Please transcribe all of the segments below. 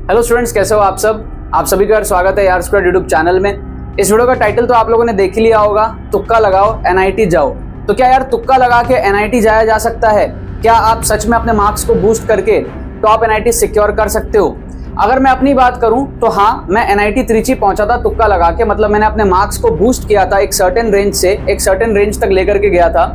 Hello students, कैसे हो आप सब? आप सभी का स्वागत है यार स्क्वायर यूट्यूब चैनल में। इस वीडियो का टाइटल तो आप लोगों ने देख ही लिया होगा, तुक्का लगाओ एनआईटी जाओ। तो क्या यार तुक्का लगा के एनआईटी जाया जा सकता है? क्या आप सच में अपने मार्क्स को बूस्ट करके टॉप एनआईटी सिक्योर कर सकते हो? अगर मैं अपनी बात करूं तो हाँ, मैं एनआईटी त्रिची पहुंचा था तुक्का लगा के। मतलब मैंने अपने मार्क्स को बूस्ट किया था, एक सर्टेन रेंज से एक सर्टेन रेंज तक लेकर के गया था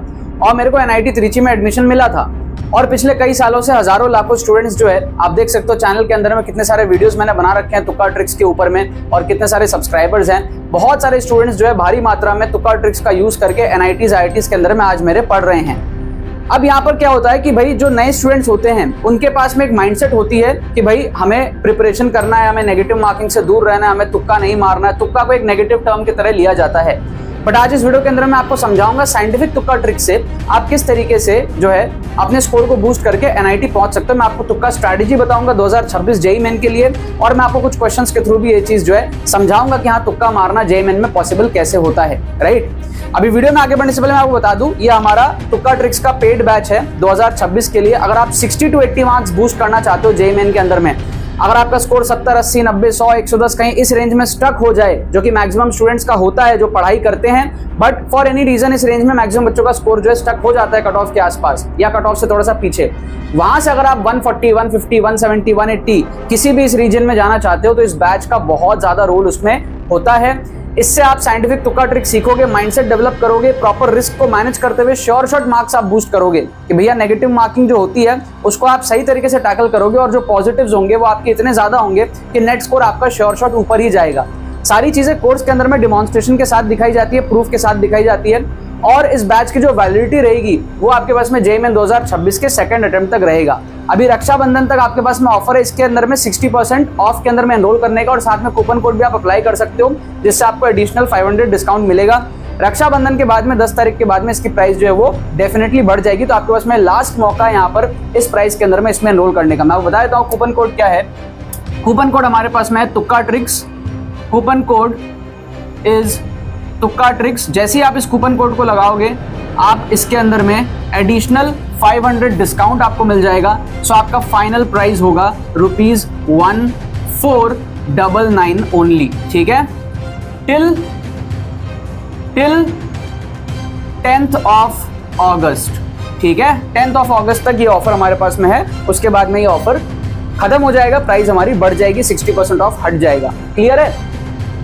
और मेरे को एनआईटी त्रिची में एडमिशन मिला था। और पिछले कई सालों से हजारों लाखों स्टूडेंट्स जो है, आप देख सकते हो चैनल के अंदर में कितने सारे वीडियोस मैंने बना रखे हैं तुक्का ट्रिक्स के ऊपर में, और कितने सारे सब्सक्राइबर्स हैं। बहुत सारे स्टूडेंट्स जो है भारी मात्रा में तुक्का ट्रिक्स का यूज करके एनआईटीज आईआईटीज के अंदर में आज मेरे पढ़ रहे हैं। अब यहाँ पर क्या होता है कि भाई जो नए स्टूडेंट्स होते हैं उनके पास में एक माइंडसेट होती है कि भाई हमें प्रिपरेशन करना है, हमें नेगेटिव मार्किंग से दूर रहना है, हमें तुक्का नहीं मारना है। तुक्का को एक नेगेटिव टर्म की तरह लिया जाता है। बट आज इस वीडियो के अंदर मैं आपको समझाऊंगा साइंटिफिक तुक्का ट्रिक से आप किस तरीके से जो है अपने स्कोर को बूस्ट करके एनआईटी पहुंच सकते हो। मैं आपको तुक्का स्ट्रैटेजी बताऊंगा 2026 जेईई मेन के लिए, और मैं आपको कुछ क्वेश्चंस के थ्रू भी ये चीज जो है समझाऊंगा कि हाँ तुक्का मारना जेईई मेन में पॉसिबल कैसे होता है, राइट। अभी वीडियो में आगे बढ़ने से पहले मैं आपको बता दूं, ये हमारा तुक्का ट्रिक्स का पेड बैच है 2026 के लिए। अगर आप 60 to 80 मार्क्स बूस्ट करना चाहते हो जेईई मेन के अंदर में, अगर आपका स्कोर 70, 80, 90, 100, 110 कहीं इस रेंज में स्टक हो जाए, जो कि मैक्सिमम स्टूडेंट्स का होता है जो पढ़ाई करते हैं, बट फॉर एनी रीजन इस रेंज में मैक्सिमम बच्चों का स्कोर जो है स्टक हो जाता है कट ऑफ के आसपास या कट ऑफ से थोड़ा सा पीछे, वहां से अगर आप 140, 150, 170, 180 किसी भी इस रीजन में जाना चाहते हो तो इस बैच का बहुत ज्यादा रोल उसमें होता है। इससे आप साइंटिफिक तुक्का ट्रिक सीखोगे, माइंडसेट डेवलप करोगे, प्रॉपर रिस्क को मैनेज करते हुए श्योर शॉट मार्क्स आप बूस्ट करोगे कि भैया नेगेटिव मार्किंग जो होती है उसको आप सही तरीके से टैकल करोगे, और जो पॉजिटिव्स होंगे वो आपके इतने ज्यादा होंगे कि नेट स्कोर आपका श्योर शॉट ऊपर ही जाएगा। सारी चीजें कोर्स के अंदर में डिमॉन्स्ट्रेशन के साथ दिखाई जाती है, प्रूफ के साथ दिखाई जाती है, और इस बैच की जो वैलिडिटी रहेगी वो आपके पास में जेईई मेन 2026 के सेकंड अटेम्प्ट तक रहेगा। अभी रक्षाबंधन तक आपके पास में ऑफर है इसके अंदर में 60% ऑफ के अंदर में एनरोल करने का, और साथ में कूपन कोड भी आप अप्लाई कर सकते हो जिससे आपको एडिशनल 500 डिस्काउंट मिलेगा। रक्षाबंधन के बाद में 10 तारीख के बाद में इसकी प्राइस जो है वो डेफिनेटली बढ़ जाएगी। तो आपके पास में लास्ट मौका है यहाँ पर इस प्राइस के अंदर में इसमें एनरोल करने का। मैं आपको बता देता हूँ कूपन कोड क्या है। कूपन कोड हमारे पास में है तुक्का ट्रिक्स। कूपन कोड इज तुक्का ट्रिक्स। जैसे ही आप इस कूपन कोड को लगाओगे आप इसके अंदर में एडिशनल 500 डिस्काउंट आपको मिल जाएगा। सो आपका फाइनल प्राइस होगा ₹1499 ओनली, ठीक है, टिल 10th ऑफ अगस्त, ठीक है। 10th ऑफ अगस्त तक ये ऑफर हमारे पास में है। उसके बाद में ये ऑफर खत्म हो जाएगा, प्राइस हमारी बढ़ जाएगी, 60% ऑफ हट जाएगा। क्लियर है?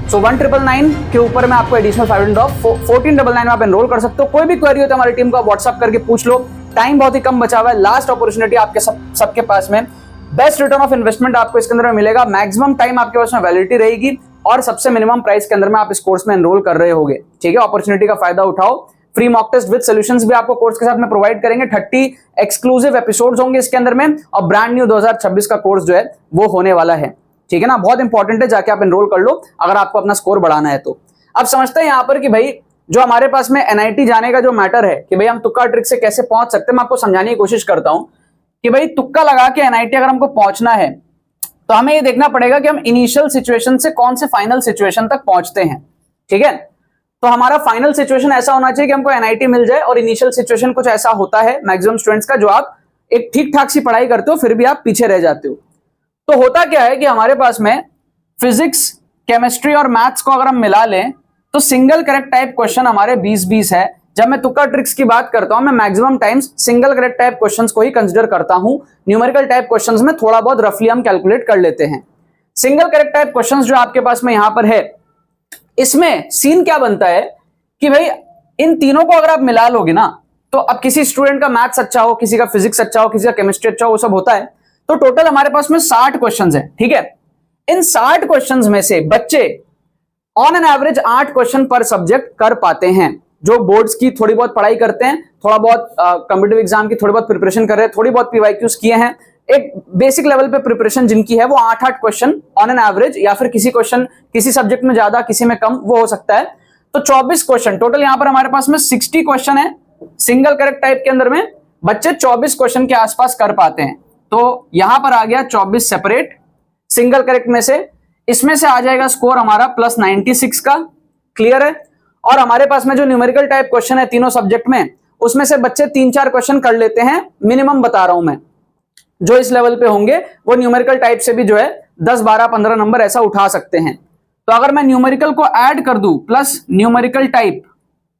सो 1999 के ऊपर में आपको एडिशनल 500 ऑफ 1499 में आप एनरोल कर सकते हो। कोई भी क्वेरी हो तो हमारी टीम को आप व्हाट्सअप करके पूछ लो। टाइम बहुत ही कम बचा हुआ है, लास्ट अपॉर्चुनिटी आपके सबके पास में। बेस्ट रिटर्न ऑफ इन्वेस्टमेंट आपको इसके अंदर में मिलेगा, मैक्सिमम टाइम आपके पास में वैलिडिटी रहेगी, और सबसे मिनिमम प्राइस के अंदर में आप इस कोर्स में एनरोल कर रहे होगे, ठीक है। अपॉर्चुनिटी का फायदा उठाओ। Free mock test with solutions भी आपको कोर्स के साथ में प्रोवाइड करेंगे। 30 एक्सक्लूसिव एपिसोड्स होंगे इसके अंदर में, और ब्रांड न्यू 2026 का कोर्स जो है वो होने वाला है, ठीक है ना। बहुत इंपॉर्टेंट है, जाके आप एनरोल कर लो अगर आपको अपना स्कोर बढ़ाना है तो। अब समझते हैं यहाँ पर कि भाई जो हमारे पास में एनआईटी जाने का जो मैटर है कि भाई हम तुक्का ट्रिक से कैसे पहुंच सकते हैं, मैं आपको समझाने की कोशिश करता हूं कि भाई तुक्का लगा के एनआईटी अगर हमको पहुंचना है तो हमें ये देखना पड़ेगा कि हम इनिशियल सिचुएशन से कौन से फाइनल सिचुएशन तक पहुंचते हैं, ठीक है। तो हमारा फाइनल सिचुएशन ऐसा होना चाहिए कि हमको एनआईटी मिल जाए, और इनिशियल सिचुएशन कुछ ऐसा होता है मैक्सिमम स्टूडेंट्स का, जो आप एक ठीक ठाक सी पढ़ाई करते हो फिर भी आप पीछे रह जाते हो। तो होता क्या है कि हमारे पास में फिजिक्स, केमिस्ट्री और मैथ्स को अगर हम मिला लें तो सिंगल करेक्ट टाइप क्वेश्चन हमारे 20-20 है। जब मैं तुक्का ट्रिक्स की बात करता हूं, मैं maximum times single correct type questions को ही कंसीडर करता हूं। न्यूमेरिकल टाइप क्वेश्चंस में थोड़ा बहुत रफली हम कैलकुलेट कर लेते हैं। सिंगल करेक्ट टाइप क्वेश्चंस जो आपके पास में यहां पर है, इसमें सीन क्या बनता है कि भाई इन तीनों को अगर आप मिला लोगे ना, तो अब किसी स्टूडेंट का मैथ्स अच्छा हो, किसी का फिजिक्स अच्छा हो, किसी का केमिस्ट्री अच्छा हो, वो सब होता है। तो टोटल हमारे पास में 60 क्वेश्चंस है, ठीक है। इन 60 क्वेश्चंस में से बच्चे ऑन एन एवरेज 8 क्वेश्चन पर सब्जेक्ट कर पाते हैं। जो बोर्ड्स की थोड़ी बहुत पढ़ाई करते हैं, थोड़ा बहुत कॉम्पिटिटिव एग्जाम की थोड़ी बहुत प्रिपरेशन कर रहे हैं, थोड़ी बहुत पीवाईक्यूज किए हैं, एक बेसिक लेवल पे प्रिपरेशन जिनकी है, वो 8-8 क्वेश्चन ऑन एन एवरेज, या फिर किसी क्वेश्चन किसी सब्जेक्ट में ज्यादा किसी में कम, वो हो सकता है। तो 24 क्वेश्चन टोटल यहां पर हमारे पास में 60 क्वेश्चन है सिंगल करेक्ट टाइप के अंदर में, बच्चे 24 क्वेश्चन के आसपास कर पाते हैं। तो यहां पर आ गया 24 सेपरेट सिंगल करेक्ट में से, इसमें से आ जाएगा स्कोर हमारा +96 का। क्लियर है? और हमारे पास में जो न्यूमेरिकल टाइप क्वेश्चन है तीनों सब्जेक्ट में, उसमें से बच्चे 3-4 क्वेश्चन कर लेते हैं, मिनिमम बता रहा हूं मैं। जो इस लेवल पे होंगे वो न्यूमेरिकल टाइप से भी जो है 10, 12, 15 नंबर ऐसा उठा सकते हैं। तो अगर मैं न्यूमेरिकल को ऐड कर दूं प्लस न्यूमेरिकल टाइप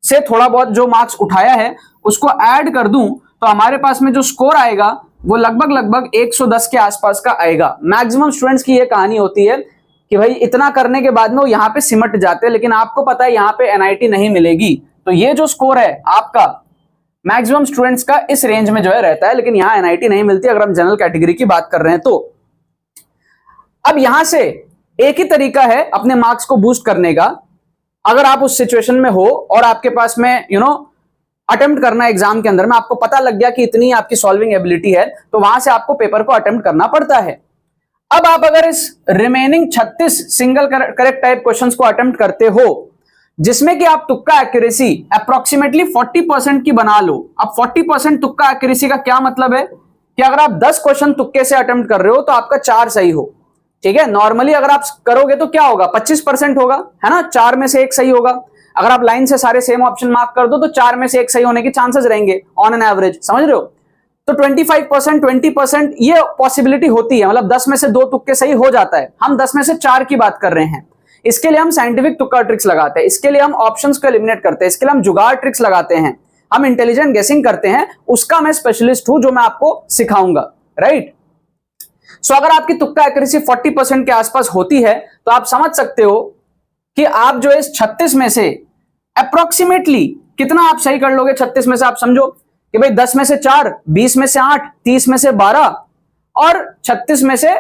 से थोड़ा बहुत जो मार्क्स उठाया है उसको ऐड कर दूं तो हमारे पास में जो स्कोर आएगा वो लगभग 110 के आसपास का आएगा। मैक्सिमम स्टूडेंट्स की ये कहानी होती है कि भाई इतना करने के बाद में वो यहाँ पे सिमट जाते हैं, लेकिन आपको पता है यहाँ पे एनआईटी नहीं मिलेगी। तो ये जो स्कोर है आपका मैक्सिमम स्टूडेंट्स का इस रेंज में जो है रहता है, लेकिन यहाँ एनआईटी नहीं मिलती अगर हम जनरल कैटेगरी की बात कर रहे हैं तो। अब यहां से एक ही तरीका है अपने मार्क्स को बूस्ट करने का। अगर आप उस सिचुएशन में हो और आपके पास में अटेम्प्ट करना एग्जाम के अंदर में, आपको पता लग गया कि इतनी आपकी सॉल्विंग एबिलिटी है, तो वहां से आपको पेपर को अटेम्प्ट करना पड़ता है। अब आप अगर इस remaining 36 single correct type questions को अटेम्प्ट करते हो जिसमें कि आप तुक्का एक्यूरेसी अप्रोक्सीमेटली 40% की बना लो। अब 40% तुक्का एक्यूरेसी का क्या मतलब है कि अगर आप 10 क्वेश्चन तुक्के से अटेम्प्ट कर रहे हो तो आपका 4 सही हो, ठीक है। नॉर्मली अगर आप करोगे तो क्या होगा, 25% होगा, है ना, 4 में से 1 सही होगा। अगर आप लाइन से सारे सेम ऑप्शन मार्क कर दो तो 4 में से 1 सही होने के चांसेस रहेंगे ऑन एन एवरेज, समझ रहे हो। तो 25%, 20% ये पॉसिबिलिटी होती है, मतलब 10 में से 2 तुक्के सही हो जाता है। हम 10 में से 4 की बात कर रहे हैं। इसके लिए हम साइंटिफिक तुक्का ट्रिक्स लगाते हैं, इसके लिए हम ऑप्शंस को एलिमिनेट करते हैं, इसके लिए हम जुगाड़ ट्रिक्स लगाते हैं, हम इंटेलिजेंट गेसिंग करते हैं। उसका मैं स्पेशलिस्ट हूं जो मैं आपको सिखाऊंगा, राइट। सो अगर आपकी तुक्का एक्यूरेसी 40% के आसपास होती है तो आप समझ सकते हो कि आप जो इस 36 में से अप्रोक्सीमेटली कितना आप सही कर लोगे। 36 में से आप समझो कि भाई 10 में से 4, 20 में से 8, 30 में से 12 और 36 में से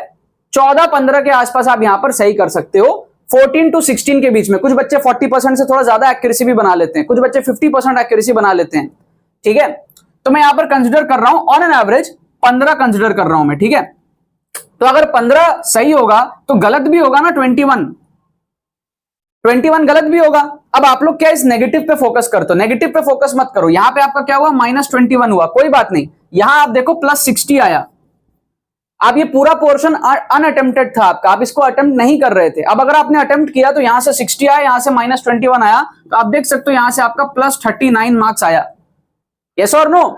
14-15 के आसपास आप यहां पर सही कर सकते हो। 14 to 16 के बीच में। कुछ बच्चे 40% से थोड़ा ज्यादा एक्यूरेसी भी बना लेते हैं, कुछ बच्चे 50% एक्यूरेसी बना लेते हैं, ठीक है। तो मैं यहां पर कंसिडर कर रहा हूं ऑन एन एवरेज 15 कंसिडर कर रहा हूं मैं, ठीक है। तो अगर 15 सही होगा तो गलत भी होगा ना 21 गलत भी होगा। अब आप लोग क्या इस नेगेटिव पे फोकस करते हो, नेगेटिव पे फोकस मत करो। यहां पे आपका क्या हुआ, -21 हुआ, कोई बात नहीं। यहां आप देखो +60 आया। आप ये पूरा पोर्शन अनअटेम्प्टेड था आपका, आप इसको अटेम्प्ट नहीं कर रहे थे। अब अगर आपने अटेम्प्ट किया तो यहां से 60 आया, यहां से -21 आया, तो आप देख सकते हो यहां से आपका +39 मार्क्स आया। यस और नो,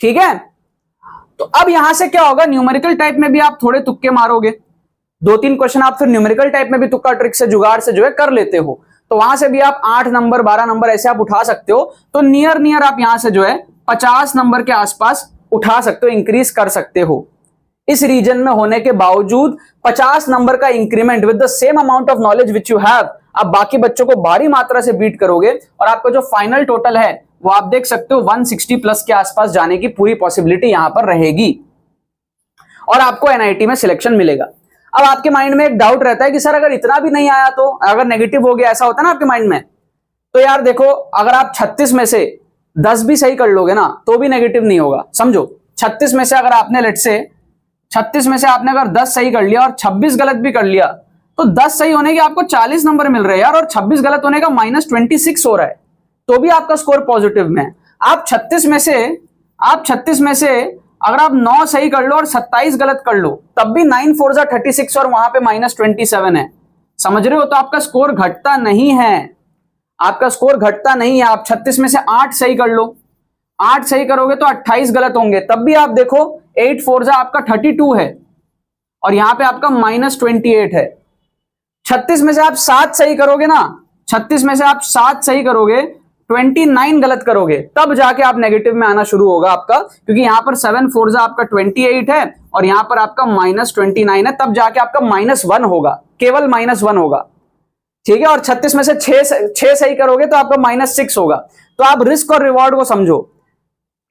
ठीक है। तो अब यहां से क्या होगा, न्यूमेरिकल टाइप में भी आप थोड़े तुक्के मारोगे, 2-3 क्वेश्चन आप फिर न्यूमेरिकल टाइप में भी तुक्का ट्रिक से जुगाड़ से जो है कर लेते हो, तो वहां से भी आप 8 नंबर 12 नंबर ऐसे आप उठा सकते हो। तो नियर आप यहां से जो है 50 नंबर के आसपास उठा सकते हो, इंक्रीज कर सकते हो। इस रीजन में होने के बावजूद 50 नंबर का increment with the same amount of knowledge which you have, आप बाकी बच्चों को भारी मात्रा से बीट करोगे और आपका जो फाइनल टोटल है वो आप देख सकते हो 160 प्लस के आसपास जाने की पूरी पॉसिबिलिटी यहां पर रहेगी और आपको एनआईटी में सिलेक्शन मिलेगा। अब आपके माइंड में एक डाउट रहता है कि सर अगर इतना भी नहीं आया तो, अगर नेगेटिव हो गया, ऐसा होता है ना आपके माइंड में, तो यार देखो अगर आप 36 में से 10 भी सही कर लोगे ना तो भी नेगेटिव नहीं होगा। समझो 36 में से अगर आपने लेट से 36 में से आपने अगर 10 सही कर लिया और 26 गलत भी कर लिया तो 10 सही होने के आपको 40 नंबर मिल रहे हैं यार, और 26 गलत होने का -26 हो रहा है, तो भी आपका स्कोर पॉजिटिव में है। आप 36 में से अगर आप 9 सही कर लो और 27 गलत कर लो तब भी 9 4 जा 36 और वहां पे -27 है, समझ रहे हो। तो आपका स्कोर घटता नहीं है, आपका स्कोर घटता नहीं है। आप 36 में से 8 सही कर लो, 8 सही करोगे तो 28 गलत होंगे, तब भी आप देखो 8 4 जा आपका 32 है और यहां पे आपका -28 है। 36 में से आप 7 सही करोगे ना, 36 में से आप 7 सही करोगे, 29 गलत करोगे, तब जाके आप नेगेटिव में आना शुरू होगा आपका, क्योंकि यहां पर 7 4 जा आपका 28 है और यहां पर आपका -29 है, तब जाके आपका -1 होगा, केवल -1 होगा, ठीक है। और 36 में से 6 सही करोगे तो आपका -6 होगा। तो आप रिस्क और रिवॉर्ड को समझो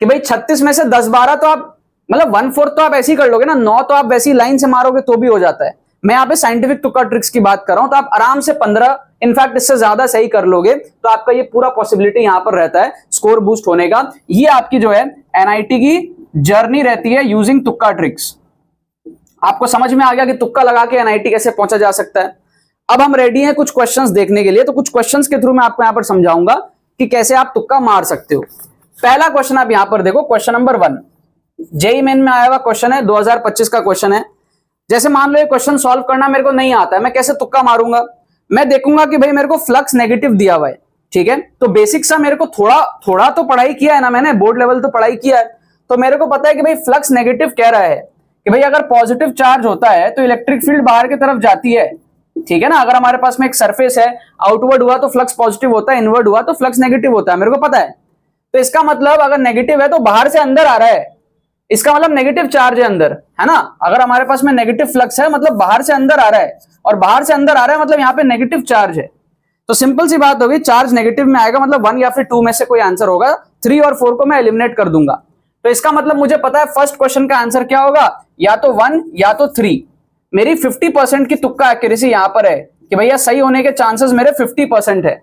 कि भाई 36 में से 10-12 तो आप मतलब 1/4 तो आप ऐसे ही कर लोगे ना, 9 तो आप वैसी लाइन से मारोगे तो भी हो जाता है। मैं यहाँ पे साइंटिफिक तुक्का ट्रिक्स की बात कर रहा हूं, तो आप आराम से 15 इनफैक्ट इससे ज्यादा सही कर लोगे तो आपका ये पूरा पॉसिबिलिटी यहां पर रहता है स्कोर बूस्ट होने का। ये आपकी जो है एनआईटी की जर्नी रहती है यूजिंग तुक्का ट्रिक्स। आपको समझ में आ गया कि तुक्का लगा के एनआईटी कैसे पहुंचा जा सकता है। अब हम रेडी हैं कुछ क्वेश्चंस देखने के लिए, तो कुछ क्वेश्चंस के थ्रू मैं आपको यहां पर समझाऊंगा कि कैसे आप तुक्का मार सकते हो। पहला क्वेश्चन आप यहां पर देखो, क्वेश्चन नंबर 1 जेईई मेन में आया हुआ क्वेश्चन है, 2025 का क्वेश्चन है। जैसे मान लो ये क्वेश्चन सॉल्व करना मेरे को नहीं आता है, मैं कैसे तुक्का मारूंगा, मैं देखूंगा कि भाई मेरे को फ्लक्स नेगेटिव दिया हुआ है, ठीक है। तो बेसिक सा मेरे को थोड़ा तो पढ़ाई किया है ना मैंने, बोर्ड लेवल तो पढ़ाई किया है, तो मेरे को पता है कि भाई फ्लक्स नेगेटिव कह रहा है, कि भाई अगर पॉजिटिव चार्ज होता है तो इलेक्ट्रिक फील्ड बाहर की तरफ जाती है, ठीक है ना। अगर हमारे पास में एक सरफेस है, आउटवर्ड हुआ तो फ्लक्स पॉजिटिव होता है, इनवर्ड हुआ तो फ्लक्स नेगेटिव होता है, मेरे को पता है। तो इसका मतलब अगर नेगेटिव है तो बाहर से अंदर आ रहा है, इसका मतलब नेगेटिव चार्ज है अंदर, है ना। अगर हमारे पास में नेगेटिव फ्लक्स है मतलब बाहर से अंदर आ रहा है, और बाहर से अंदर आ रहा है मतलब यहाँ पे नेगेटिव चार्ज है। तो सिंपल सी बात होगी, चार्ज नेगेटिव में आएगा मतलब 1 या फिर 2 में से कोई आंसर होगा। 3 और 4 को मैं एलिमिनेट कर दूंगा। तो इसका मतलब मुझे पता है फर्स्ट क्वेश्चन का आंसर क्या होगा, या तो 1 या तो 3। मेरी 50% की तुक्का एक्यूरेसी यहां पर है कि भैया सही होने के चांसेस मेरे 50% है।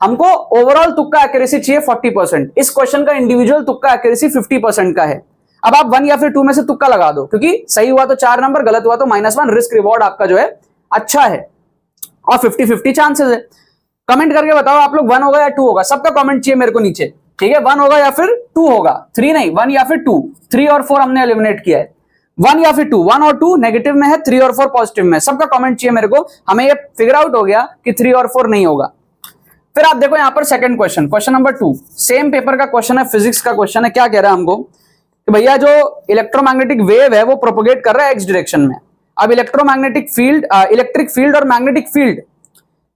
हमको ओवरऑल तुक्का एक्यूरेसी चाहिए 40%। इस क्वेश्चन का इंडिविजुअल तुक्का एक्यूरेसी 50% का है। अब आप 1 या फिर 2 में से तुक्का लगा दो, क्योंकि सही हुआ तो 4 नंबर, गलत हुआ तो -1। रिस्क रिवॉर्ड आपका जो है अच्छा है, और 50-50 चांसेस है। कमेंट करके बताओ आप लोग 1 होगा या 2 होगा, सबका कमेंट चाहिए मेरे को नीचे, ठीक है। 1 होगा या फिर 2 होगा, 3 नहीं, 1 या फिर 2। 3 और 4 हमने एलिमिनेट किया है, 1 या फिर 2। 1 और 2 नेगेटिव में है, 3 और 4 पॉजिटिव में है। सबका कमेंट चाहिए मेरे को। हमें ये फिगर आउट हो गया कि 3 और 4 नहीं होगा। फिर आप देखो यहां पर second question, question number 2, same paper का क्वेश्चन है, फिजिक्स का क्वेश्चन है। क्या कह रहा है हमको कि भैया जो इलेक्ट्रोमैग्नेटिक वेव है वो प्रोपोगेट कर रहा है एक्स डायरेक्शन में। अब इलेक्ट्रोमैग्नेटिक फील्ड, इलेक्ट्रिक फील्ड और मैग्नेटिक फील्ड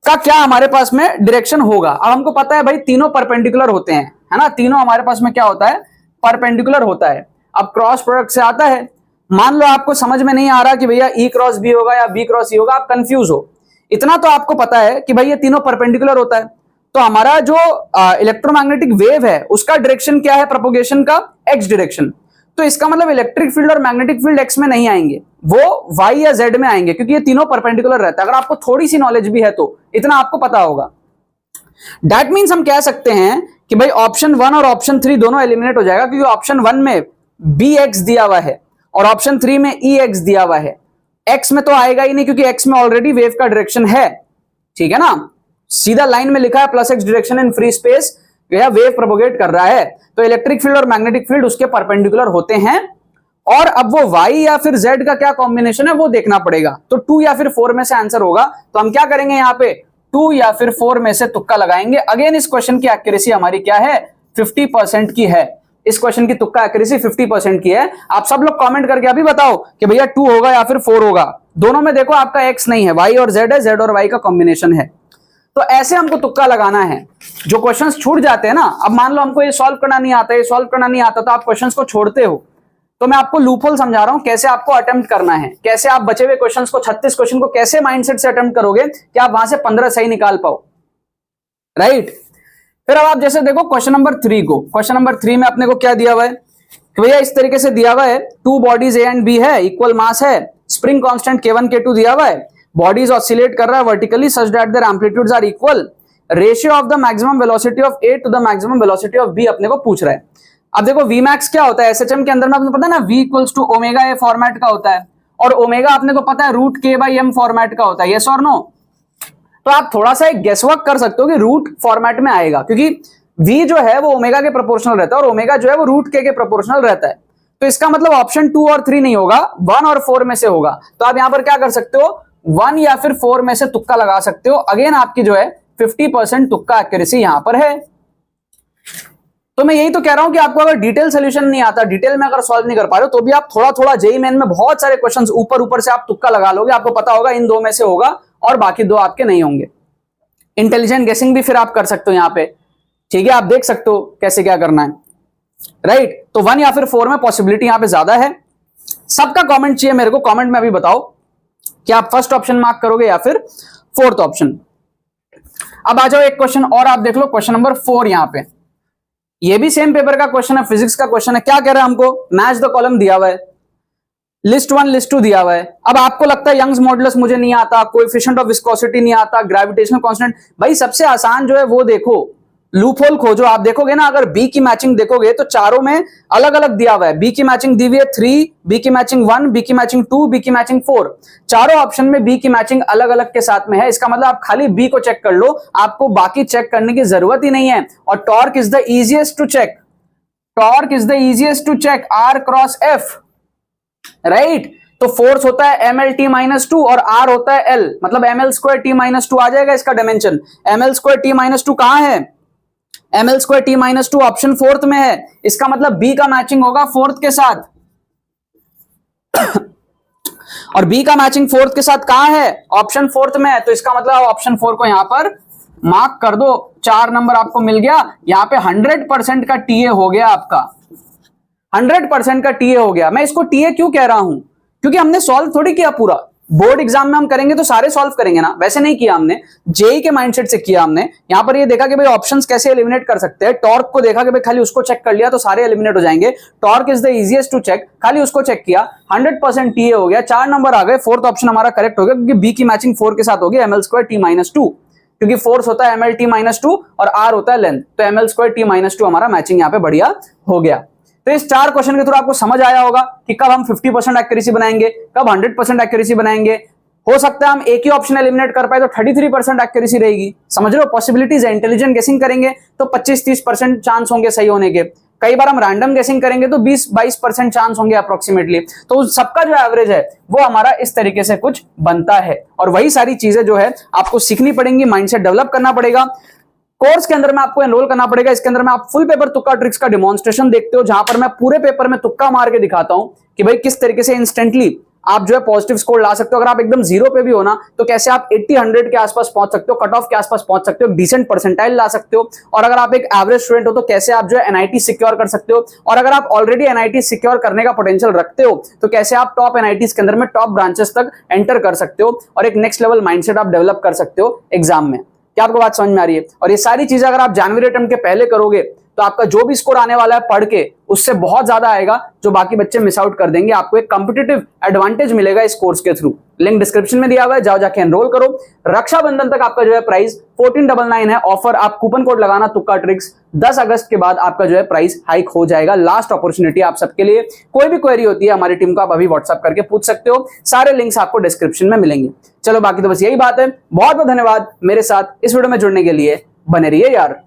का क्या हमारे पास में डायरेक्शन होगा। अब हमको पता है भाई तीनों परपेंडिकुलर होते हैं, है ना। तीनों हमारे पास में क्या होता है, परपेंडिकुलर होता है। अब क्रॉस प्रोडक्ट से आता है, मान लो आपको समझ में नहीं आ रहा कि भैया E क्रॉस B होगा या B क्रॉस E होगा, आप कंफ्यूज हो। इतना तो आपको पता है कि भाई ये तीनों परपेंडिकुलर होता है। तो हमारा जो इलेक्ट्रोमैग्नेटिक वेव है उसका डायरेक्शन क्या है, प्रोपोगेशन का एक्स डायरेक्शन। तो इसका मतलब इलेक्ट्रिक फील्ड और मैग्नेटिक फील्ड एक्स में नहीं आएंगे, वो वाई या जेड में आएंगे, क्योंकि ये तीनों परपेंडिकुलर रहता है। अगर आपको थोड़ी सी नॉलेज भी है तो इतना आपको पता होगा। दैट मीन्स हम कह सकते हैं कि भाई ऑप्शन 1 और ऑप्शन 3 दोनों एलिमिनेट हो जाएगा, क्योंकि ऑप्शन 1 में bx दिया हुआ है और ऑप्शन 3 में ex दिया हुआ है। x में तो आएगा ही नहीं, क्योंकि x में ऑलरेडी वेव का डायरेक्शन है, ठीक है ना। सीधा लाइन में लिखा है +x direction in free space, यह वेव प्रोपोगेट कर रहा है। तो इलेक्ट्रिक फील्ड और मैग्नेटिक फील्ड उसके परपेंडिकुलर होते हैं। और अब वो y या फिर z का क्या कॉम्बिनेशन है वो देखना पड़ेगा। तो 2 या फिर 4 में से आंसर होगा। तो हम क्या करेंगे, यहाँ पे 2 या फिर 4 में से तुक्का लगाएंगे। अगेन इस क्वेश्चन की एक्यूरेसी हमारी क्या है, 50% की है। इस क्वेश्चन की तुक्का एक्यूरेसी 50% की है। आप सब लोग कमेंट करके अभी बताओ कि भैया 2 होगा या फिर 4 होगा। दोनों में देखो आपका x नहीं है, y और z है, z और y का कॉम्बिनेशन है। तो ऐसे हमको तुक्का लगाना है। जो क्वेश्चंस छूट जाते हैं ना, अब मान लो हमको ये सॉल्व करना नहीं आता, ये सॉल्व करना नहीं आता, तो आप क्वेश्चंस को छोड़ते हो। तो मैं आपको लूपहोल समझा रहा हूं, कैसे आपको अटेम्प्ट करना है, कैसे आप बचे हुए क्वेश्चंस को, 36 क्वेश्चन को कैसे माइंडसेट से अटेम्प्ट करोगे कि आप वहां से 15 सही निकाल पाओ, राइट। फिर अब आप जैसे देखो क्वेश्चन नंबर 3 को, क्वेश्चन नंबर 3 में अपने को क्या दिया हुआ है कि भैया इस तरीके से दिया हुआ है, 2 बॉडीज A एंड B है, इक्वल मास है, स्प्रिंग कांस्टेंट K1 K2 दिया हुआ है, बॉडीज ऑसिलेट कर रहा है vertically such that their amplitudes are equal, ratio of the maximum velocity of A to the maximum velocity of B अपने को पूछ रहा है। अब देखो Vmax क्या होता है SHM के अंदर में, आपको पता है ना, V equals to omega A format का होता है, और ओमेगा अपने को पता है √K/m फॉर्मेट का होता है, यस और नो। तो आप थोड़ा सा एक गेसवर्क कर सकते हो कि रूट फॉर्मेट में आएगा, क्योंकि V जो है वो ओमेगा के प्रोपोर्शनल रहता है और ओमेगा जो है वो √K के प्रोपोर्शनल रहता है। तो इसका मतलब ऑप्शन 2 और 3 नहीं होगा, 1 और 4 में से होगा। तो आप यहां पर क्या कर सकते हो, 1 या फिर 4 में से तुक्का लगा सकते हो। अगेन आपकी जो है 50% तुक्का एक्यूरेसी यहां पर है। तो मैं यही तो कह रहा हूं कि आपको अगर डिटेल सोल्यूशन नहीं आता, डिटेल में अगर सॉल्व नहीं कर पा रहे हो, तो भी आप थोड़ा थोड़ा जेईई मेन में बहुत सारे क्वेश्चंस ऊपर से आप तुक्का लगा लोगे, आपको पता होगा इन 2 में से होगा और बाकी 2 आपके नहीं होंगे। इंटेलिजेंट गेसिंग भी फिर आप कर सकते हो यहाँ पे, ठीक है, आप देख सकते हो कैसे क्या करना है, राइट। तो 1 या फिर 4 में पॉसिबिलिटी यहां पे ज्यादा है। सबका कमेंट चाहिए मेरे को, कमेंट में अभी बताओ कि आप फर्स्ट ऑप्शन मार्क करोगे या फिर फोर्थ ऑप्शन। अब आ जाओ एक क्वेश्चन और आप देख लो, क्वेश्चन नंबर 4 यहां पे, ये भी सेम पेपर का क्वेश्चन है, फिजिक्स का क्वेश्चन है। क्या कह रहा है हमको, मैच द कॉलम दिया हुआ है, लिस्ट 1 लिस्ट 2 दिया हुआ है। अब आपको लगता है यंग्स मॉडुलस मुझे नहीं आता, कोएफिशिएंट ऑफ विस्कोसिटी नहीं आता, ग्रेविटेशनल कांस्टेंट, भाई सबसे आसान जो है वो देखो, लूपहोल खोजो। आप देखोगे ना, अगर बी की मैचिंग देखोगे तो चारों में अलग अलग दिया हुआ है। बी की मैचिंग दी हुई है 3, बी की मैचिंग 1, बी की मैचिंग 2, बी की मैचिंग 4। चारों ऑप्शन में बी की मैचिंग अलग अलग के साथ में है। इसका मतलब आप खाली बी को चेक कर लो, आपको बाकी चेक करने की जरूरत ही नहीं है। और torque is the easiest to check, torque is the easiest to check, R cross F, right. तो फोर्स होता है mlt-2 और R होता है L, मतलब ml²t-2 आ जाएगा इसका डायमेंशन। ml²t-2 कहां है, ml²t-2 ऑप्शन 4th में है। इसका मतलब B का मैचिंग होगा 4th के साथ। और बी का मैचिंग फोर्थ के साथ कहां है, ऑप्शन फोर्थ में है। तो इसका मतलब ऑप्शन 4 को यहां पर मार्क कर दो, 4 नंबर आपको मिल गया। यहां पे 100% का टीए हो गया आपका, 100% का टीए हो गया। मैं इसको टीए क्यों कह रहा हूं, क्योंकि हमने सॉल्व थोड़ी किया पूरा। बोर्ड एग्जाम में हम करेंगे तो सारे सॉल्व करेंगे ना, वैसे नहीं किया हमने, जेई के माइंडसेट से किया हमने। यहां पर ये देखा कि भाई ऑप्शंस कैसे एलिमिनेट कर सकते हैं, टॉर्क को देखा कि भाई खाली उसको चेक कर लिया तो सारे एलिमिनेट हो जाएंगे, torque is the easiest to check, खाली उसको चेक किया, 100% टीए हो गया, 4 नंबर आ गए। फोर्थ ऑप्शन हमारा करेक्ट हो गया, क्योंकि बी की मैचिंग 4 के साथ होगी ml² t-2, क्योंकि फोर्स होता है ml t-2 और r होता है लेंथ, तो ml² t-2 हमारा मैचिंग यहाँ पे बढ़िया हो गया। तो इस 4 क्वेश्चन के थ्रू आपको समझ आया होगा कि कब हम 50% एक्यूरेसी बनाएंगे, कब 100% एक्यूरेसी बनाएंगे। हो सकता है हम एक ही ऑप्शन एलिमिनेट कर पाए तो 33% एक्यूरेसी रहेगी, समझ रहे हो, पॉसिबिलिटीज है। इंटेलिजेंट गेसिंग करेंगे तो 25-30% चांस होंगे सही होने के, कई बार हम रैंडम गेसिंग करेंगे तो 20-22% चांस होंगे अप्रोक्सीमेटली। तो सबका जो एवरेज है वो हमारा इस तरीके से कुछ बनता है, और वही सारी चीजें जो है आपको सीखनी पड़ेंगी, माइंडसेट डेवलप करना पड़ेगा। कोर्स के अंदर में आपको एनरोल करना पड़ेगा। इसके अंदर में आप फुल पेपर तुक्का ट्रिक्स का डेमोन्स्ट्रेशन देखते हो, जहां पर मैं पूरे पेपर में तुक्का मार के दिखाता हूं कि भाई किस तरीके से इंस्टेंटली आप जो है पॉजिटिव स्कोर ला सकते हो। अगर आप एकदम जीरो पे भी हो ना तो कैसे आप 80-100 के आसपास पहुंच सकते हो, कट ऑफ के आसपास पहुंच सकते हो, डिसेंट परसेंटाइल ला सकते हो। और अगर आप एक एवरेज स्टूडेंट हो तो कैसे आप जो है एनआईटी सिक्योर कर सकते हो। और अगर आप ऑलरेडी एनआईटी सिक्योर करने का पोटेंशियल रखते हो तो कैसे आप टॉप एनआईटीज के अंदर में टॉप ब्रांचेस तक एंटर कर सकते हो और एक नेक्स्ट लेवल माइंडसेट आप डेवलप कर सकते हो एग्जाम में। क्या आपको बात समझ में आ रही है? और ये सारी चीजें अगर आप जनवरी अटेम्प्ट के पहले करोगे तो आपका जो भी स्कोर आने वाला है पढ़ के उससे बहुत ज्यादा आएगा, जो बाकी बच्चे मिस आउट कर देंगे। आपको एक कॉम्पिटिटिव एडवांटेज मिलेगा इस कोर्स के थ्रू। लिंक डिस्क्रिप्शन में दिया हुआ है, जाओ जाके एनरोल करो। रक्षाबंधन तक आपका जो है प्राइस 1499 है ऑफर। आप कूपन कोड लगाना तुक्का ट्रिक्स, 10 अगस्त के बाद आपका जो है प्राइस हाइक हो जाएगा। लास्ट अपॉर्चुनिटी आप सबके लिए। कोई भी क्वेरी होती है हमारी टीम को आप अभी व्हाट्सएप करके पूछ सकते हो, सारे लिंक्स आपको डिस्क्रिप्शन में मिलेंगे। चलो बाकी तो बस यही बात है। बहुत बहुत धन्यवाद मेरे साथ इस वीडियो में जुड़ने के लिए, बने रहिए यार।